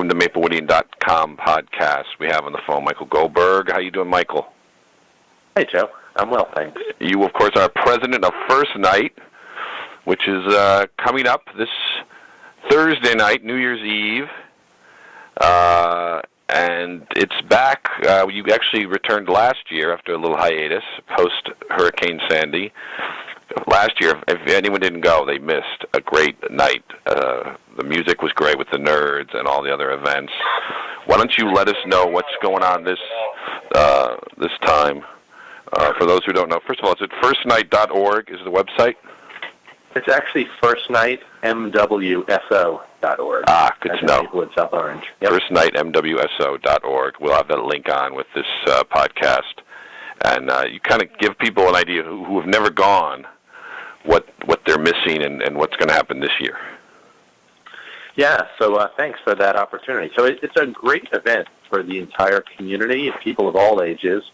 Welcome to MapleWoodian.com podcast. We have on the phone Michael Goldberg. How you doing, Michael? Hey, Joe. I'm well, thanks. You, of course, are president of First Night, which is coming up this Thursday night, New Year's Eve. And it's back. You actually returned last year after a little hiatus, post-Hurricane Sandy. Last year, if anyone didn't go, they missed a great night. The music was great with the Nerds and all the other events. Why don't you let us know what's going on this time? For those who don't know, first of all, is it FIRSTNIGHT.org is the website? It's actually FIRSTNIGHTMWSO.org. Ah, good to know. Maplewood, South Orange. Yep. FIRSTNIGHTMWSO.org. We'll have that link on with this podcast. And you kind of give people an idea who have never gone what they're missing and what's going to happen this year. Yeah, so thanks for that opportunity. So it's a great event for the entire community and people of all ages.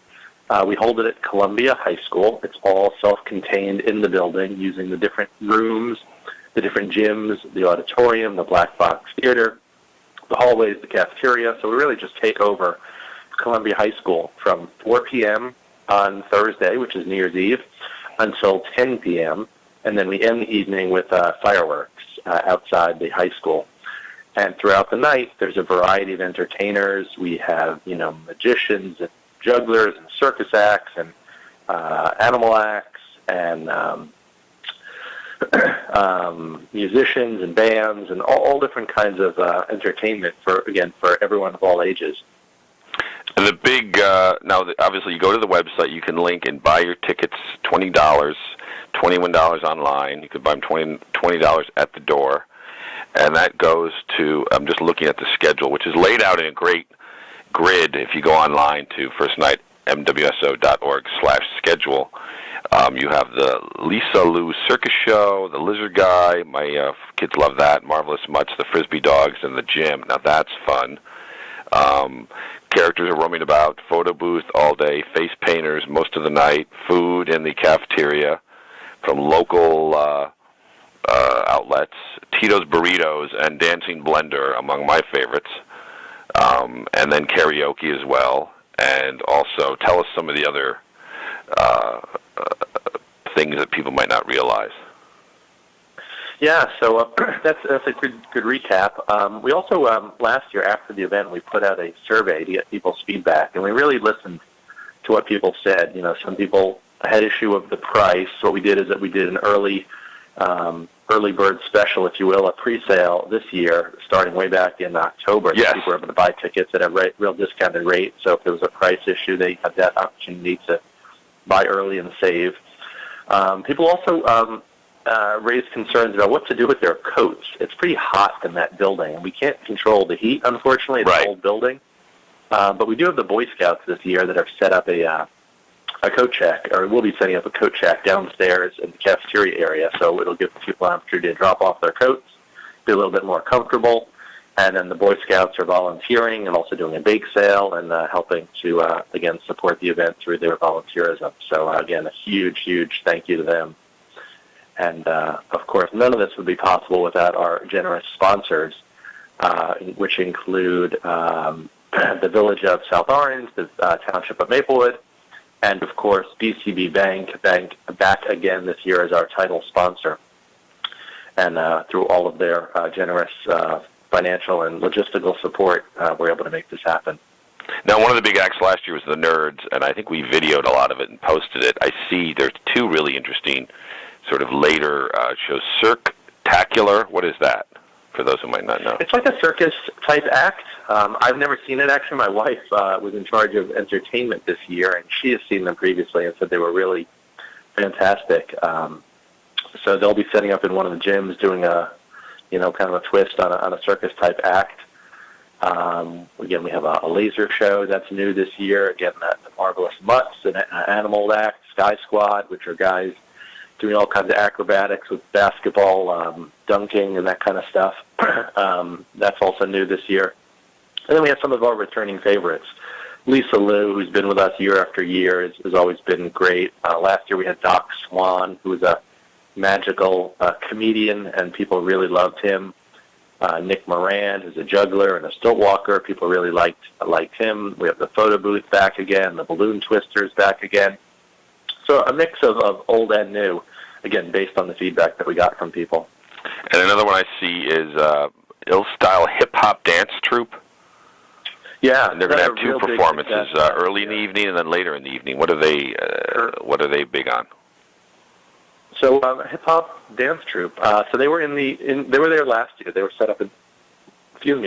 We hold it at Columbia High School. It's all self-contained in the building using the different rooms, the different gyms, the auditorium, the black box theater, the hallways, the cafeteria. So we really just take over Columbia High School from 4 p.m. on Thursday, which is New Year's Eve, until 10 p.m., and then we end the evening with fireworks outside the high school. And throughout the night, there's a variety of entertainers. We have, magicians and jugglers and circus acts and animal acts and musicians and bands and all different kinds of entertainment for everyone of all ages. And the big, now obviously you go to the website, you can link and buy your tickets, $20, $21 online. You could buy them $20 at the door. And that goes to, I'm just looking at the schedule, which is laid out in a great grid if you go online to firstnightmwso.org/schedule. You have the Lisa Lou Circus Show, the Lizard Guy, my kids love that, Marvelous Mutts, the Frisbee Dogs, and the gym. Now that's fun. Characters are roaming about, photo booth all day, face painters most of the night, food in the cafeteria from local outlets, Tito's Burritos and Dancing Blender among my favorites, and then karaoke as well. And also tell us some of the other things that people might not realize. Yeah, so that's a good recap. We also, last year after the event, we put out a survey to get people's feedback, and we really listened to what people said. Some people had issue of the price. What we did is that we did an early bird special, if you will, a pre-sale this year, starting way back in October. Yes. People were able to buy tickets at a real discounted rate, so if there was a price issue, they had that opportunity to buy early and save. People also raised concerns about what to do with their coats. It's pretty hot in that building, and we can't control the heat, unfortunately. It's an old building. But we do have the Boy Scouts this year that have set up a coat check, or we'll be setting up a coat check downstairs in the cafeteria area, so it'll give people an opportunity to drop off their coats, be a little bit more comfortable. And then the Boy Scouts are volunteering and also doing a bake sale and helping to, again, support the event through their volunteerism. So, again, a huge, huge thank you to them. And, of course, none of this would be possible without our generous sponsors, which include the Village of South Orange, the Township of Maplewood, and, of course, BCB Bank back again this year as our title sponsor. And through all of their generous financial and logistical support, we're able to make this happen. Now, one of the big acts last year was the Nerds, and I think we videoed a lot of it and posted it. I see there's two really interesting sort of later shows. Cirque-tacular, what is that, for those who might not know? It's like a circus-type act. I've never seen it, actually. My wife was in charge of entertainment this year, and she has seen them previously and said they were really fantastic. So they'll be setting up in one of the gyms doing a, kind of a twist on a circus-type act. Again, we have a laser show that's new this year. Again, the Marvelous Mutts, an animal act, Sky Squad, which are guys doing all kinds of acrobatics with basketball, dunking, and that kind of stuff. That's also new this year. And then we have some of our returning favorites. Lisa Lou, who's been with us year after year, has always been great. Last year we had Doc Swan, who was a magical comedian, and people really loved him. Nick Moran, who's a juggler and a stilt walker. People really liked him. We have the photo booth back again, the balloon twisters back again. So a mix of old and new, again, based on the feedback that we got from people. And another one I see is Ill-Style Hip-Hop Dance Troupe. Yeah. And they're going to have two performances, early in the evening and then later in the evening. What are they big on? So hip hop dance troupe. So they were they were there last year. They were set up in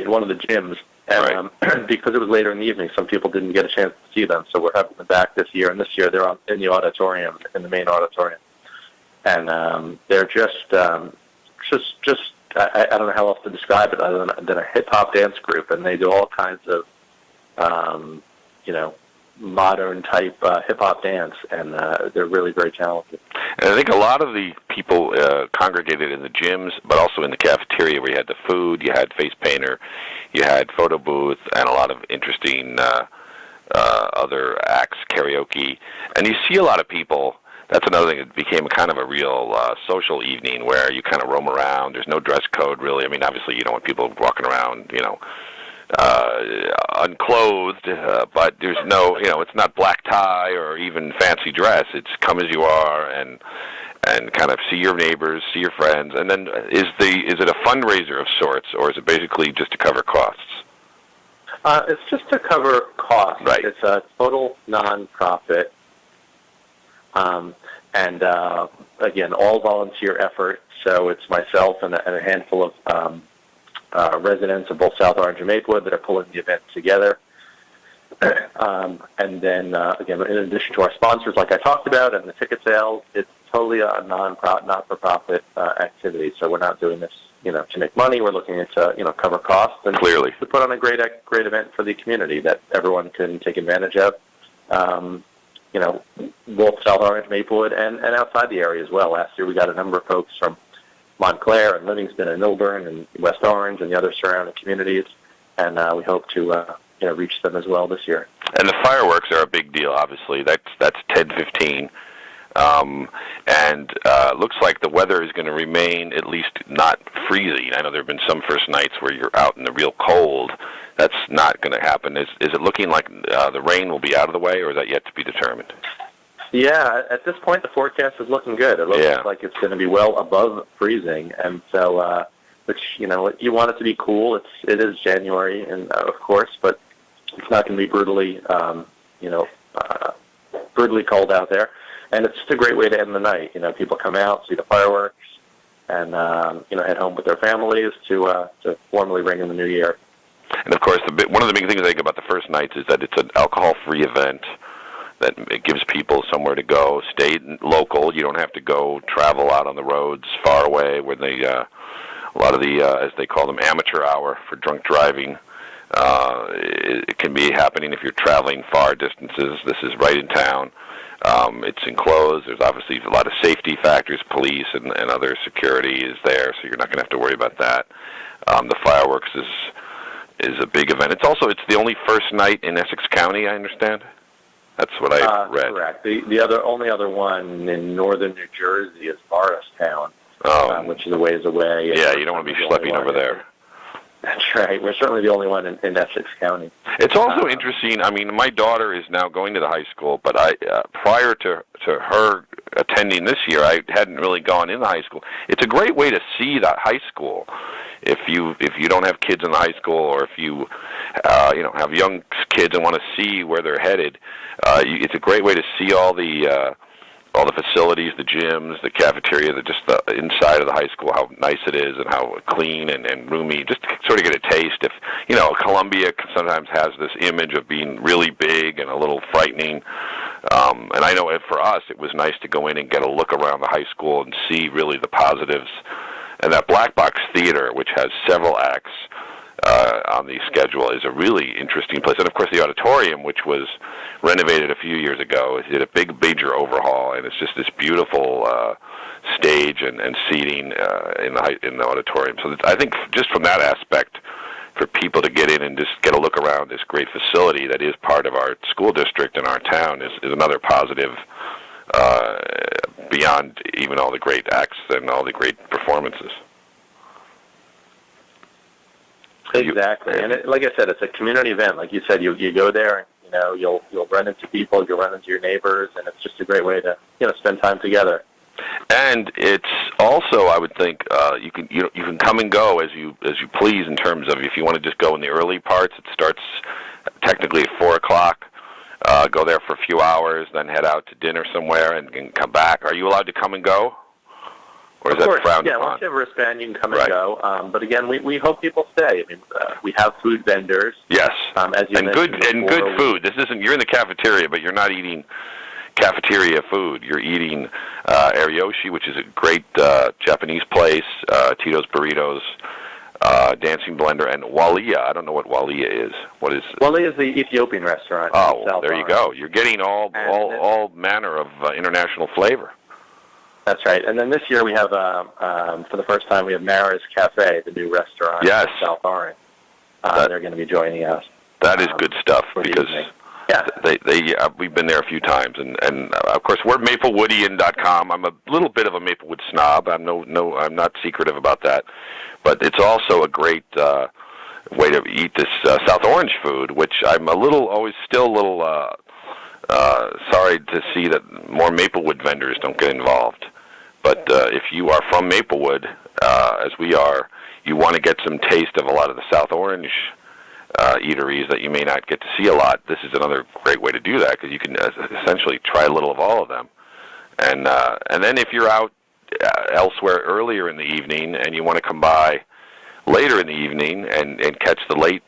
one of the gyms, and because it was later in the evening, some people didn't get a chance to see them. So we're having them back this year, and this year they're in the auditorium, in the main auditorium, and they're just I don't know how else to describe it other than a hip hop dance group, and they do all kinds of modern type hip hop dance, and they're really very talented. And I think a lot of the people congregated in the gyms, but also in the cafeteria where you had the food, you had face painter, you had photo booth, and a lot of interesting other acts, karaoke. And you see a lot of people. That's another thing. It became kind of a real social evening where you kind of roam around. There's no dress code, really. I mean, obviously, you don't want people walking around, unclothed, but there's no, it's not black tie or even fancy dress. It's come as you are and kind of see your neighbors, see your friends. And then is it a fundraiser of sorts, or is it basically just to cover costs? It's just to cover costs. Right. It's a total non-profit, and again, all volunteer effort. So it's myself and a handful of residents of both South Orange and Maplewood that are pulling the event together. And then, again, in addition to our sponsors, like I talked about, and the ticket sales, it's totally a not-for-profit activity. So we're not doing this, to make money. We're looking to, cover costs and clearly to put on a great event for the community that everyone can take advantage of. Both South Orange, Maplewood, and outside the area as well. Last year we got a number of folks from Montclair and Livingston and Milburn and West Orange and the other surrounding communities, and we hope to reach them as well this year. And the fireworks are a big deal, obviously. That's 10:15, and looks like the weather is going to remain at least not freezing. I know there have been some first nights where you're out in the real cold. That's not going to happen. Is it looking like the rain will be out of the way, or is that yet to be determined? Yeah, at this point, the forecast is looking good. It looks like it's going to be well above freezing, and so, which, you want it to be cool. It is January, and of course, but it's not going to be brutally cold out there. And it's just a great way to end the night. People come out, see the fireworks, and head home with their families to formally ring in the new year. And of course, one of the big things I think about the first nights is that it's an alcohol-free event. That it gives people somewhere to go, stay local. You don't have to go travel out on the roads far away where a lot of the, as they call them, amateur hour for drunk driving. It can be happening if you're traveling far distances. This is right in town. It's enclosed. There's obviously a lot of safety factors. Police and other security is there, so you're not going to have to worry about that. The fireworks is a big event. It's the only first night in Essex County, I understand. That's what I read. Correct. The only other one in northern New Jersey is Morristown, which is a ways away. Yeah, you don't want to be schlepping over there. That's right. We're certainly the only one in Essex County. It's also interesting. I mean, my daughter is now going to the high school, but prior to her attending this year, I hadn't really gone in the high school. It's a great way to see that high school. If you don't have kids in the high school, or if you have young kids and want to see where they're headed, it's a great way to see all the facilities, the gyms, the cafeteria, just the inside of the high school, how nice it is and how clean and roomy. Just sort of get a taste. If Columbia sometimes has this image of being really big and a little frightening, and I know for us it was nice to go in and get a look around the high school and see really the positives. And that Black Box Theater, which has several acts on the schedule, is a really interesting place. And, of course, the auditorium, which was renovated a few years ago, it did a big major overhaul, and it's just this beautiful stage and seating in the auditorium. So I think just from that aspect, for people to get in and just get a look around this great facility that is part of our school district and our town is another positive beyond even all the great acts and all the great performances. Exactly, and like I said, it's a community event. Like you said, you go there, and you'll run into people, you'll run into your neighbors, and it's just a great way to spend time together. And it's also, I would think, you can come and go as you please in terms of if you want to just go in the early parts. It starts technically at 4:00. Go there for a few hours, then head out to dinner somewhere, and come back. Are you allowed to come and go? Or is Of course, that frowned yeah. upon? Once you have a wristband, you can come and go. But again, we hope people stay. I mean, we have food vendors. Yes, as you and good food. This isn't. You're in the cafeteria, but you're not eating cafeteria food. You're eating Ariyoshi, which is a great Japanese place. Tito's Burritos, Dancing Blender, and Walia. I don't know what Walia is. What is? Walia is the Ethiopian restaurant. Oh, in South there you Orange. go. You're getting all manner of international flavor. That's right. And then this year we have, for the first time, we have Mara's Cafe, the new restaurant in South Orange. They're going to be joining us. That is good stuff because we've been there a few times, and of course we're MapleWoodian.com. I'm a little bit of a Maplewood snob. I'm not secretive about that, but it's also a great way to eat this South Orange food, which I'm still a little sorry to see that more Maplewood vendors don't get involved. But if you are from Maplewood, as we are, you want to get some taste of a lot of the South Orange eateries that you may not get to see a lot. This is another great way to do that because you can essentially try a little of all of them. And then if you're out elsewhere earlier in the evening and you want to come by later in the evening and catch the late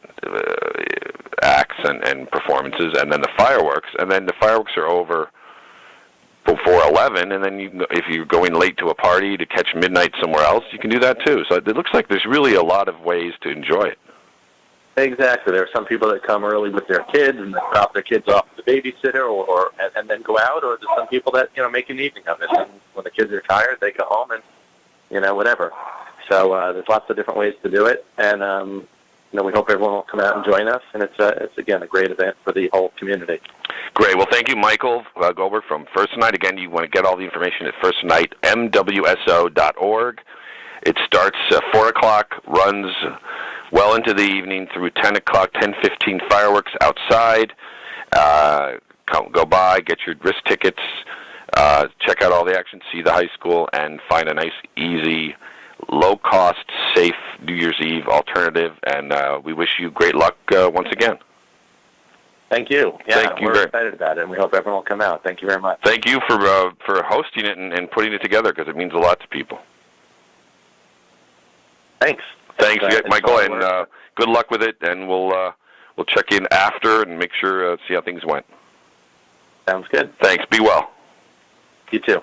acts and performances, and then the fireworks, and then the fireworks are over before 11, and then if you're going late to a party to catch midnight somewhere else, you can do that too. So it looks like there's really a lot of ways to enjoy it. Exactly. There are some people that come early with their kids and they drop their kids off at the babysitter, and then go out, or there's some people that make an evening of it. And when the kids are tired, they go home and whatever. So there's lots of different ways to do it, and we hope everyone will come out and join us. And it's again a great event for the whole community. Great. Well, thank you, Michael Goldberg from First Night. Again, you want to get all the information at firstnightmwso.org. It starts at 4:00, runs well into the evening through 10 o'clock, 10:15 fireworks outside. Go by, get your wrist tickets, check out all the action, see the high school, and find a nice, easy, low-cost, safe New Year's Eve alternative. And we wish you great luck once again. Thank you. Yeah, we're excited about it, and we hope everyone will come out. Thank you very much. Thank you for hosting it and putting it together, because it means a lot to people. Thanks. Thanks, Michael, and good luck with it. And we'll check in after and make sure see how things went. Sounds good. Thanks. Be well. You too.